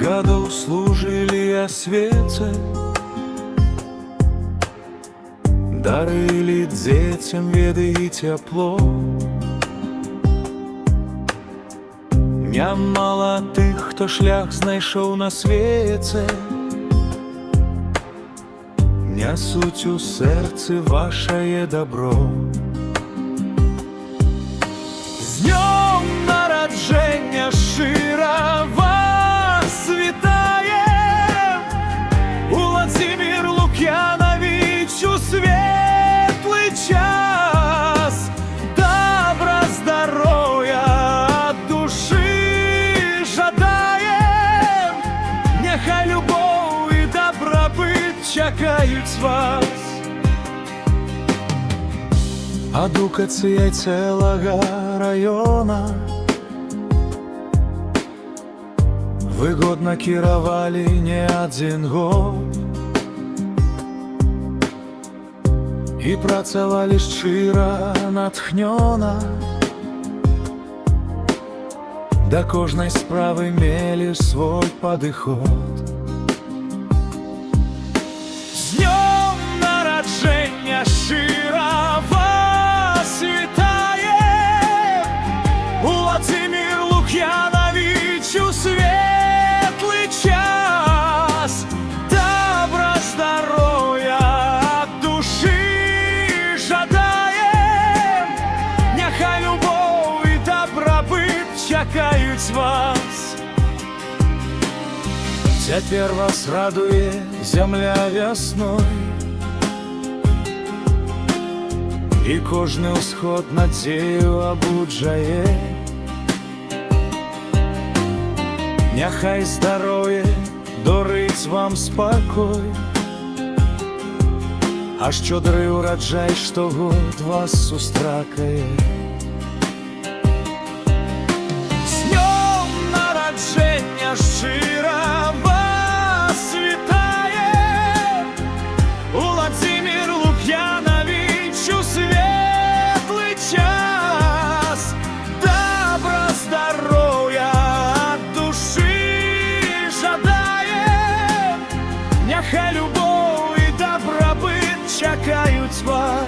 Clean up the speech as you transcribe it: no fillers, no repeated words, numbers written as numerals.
гадов служили освеце, дарили дзецям веды і цяпло. Нямала тых, хто шлях знайшоў на свеце, нясуць у сэрцы вашае дабро. З днём нараджэння шчыра вас вітае Уладзімір Лук'янавіч у светлы час. Добра, здароўя ад душы жадаем, няхай любоў і дабрабыт чакаюць вас. Адукацыяй цэлага раёна выгодна кіравалі не адзін год і працавалі шчыра, натхнёна. Да кожнай справы мелі свой падыход. З днём нараджэння шчыра вас вітае Уладзімір Лук'янавіч у светлы час. Добра, здароўя ад душы жадаем, няхай любоў і дабрабыт чакаюць вас. Цяпер вас радуе зямля вясной, і кожны ўсход надзею абуджае. Няхай здароўе дорыць вам спакой, а шчодры ўраджай штогод вас сустракае. З днём нараджэння шчыра вас вітае Уладзімір Лук'янавіч у светлы час. Добра, здароўя ад душы жадаем, няхай любоў і дабрабыт чакаюць вас.